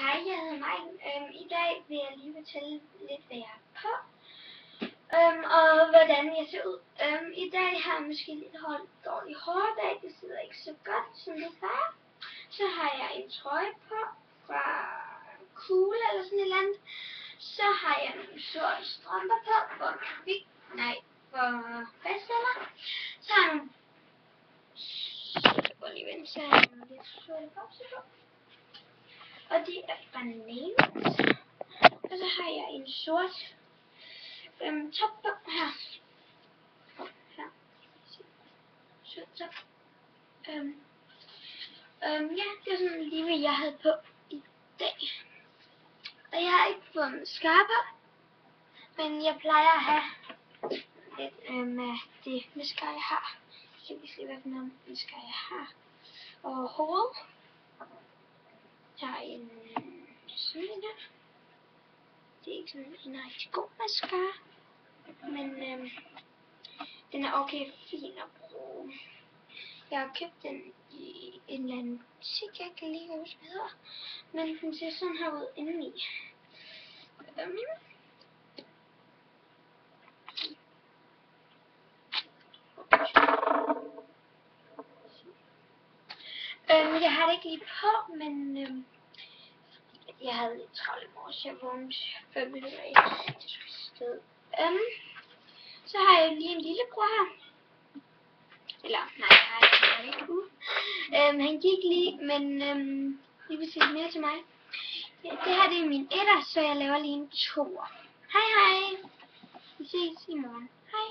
Hej, jeg hedder Maiken. I dag vil jeg lige fortælle lidt, hvad jeg er på, og hvordan jeg ser ud. I dag har jeg måske lidt dårlig hårdag, det sidder ikke så godt, som det plejer. Så har jeg en trøje på fra Cool eller sådan et eller andet. Så har jeg nogle sorte strømper på, for faststiller. Så har jeg nogle lidt sorte bukser på. Og de er bananas. Og så har jeg en sort top på her. Her. Sort top. Ja, det er sådan lige hvad jeg havde på i dag. Og jeg har ikke fået mascara på, men jeg plejer at have lidt med det mascara jeg har. Så vi se hvad for noget mascara jeg har overhovedet. Jeg har en sådan en her. Det er ikke sådan en rigtig god mascara, men den er okay fin at bruge. Jeg har købt den i en eller anden butik, jeg kan lige huske hvad hedder, men den ser sådan her ud indeni. Jeg har det ikke lige på, men jeg havde lidt travlt i morges. Jeg vågnede 5 minutter af, det skulle sted. Så har jeg lige en lillebror her. Eller, nej, jeg har ikke. Han gik lige, men lige vil sige mere til mig. Ja, det her det er min etter, så jeg laver lige en 2'er. Hej hej. Vi ses i morgen. Hej.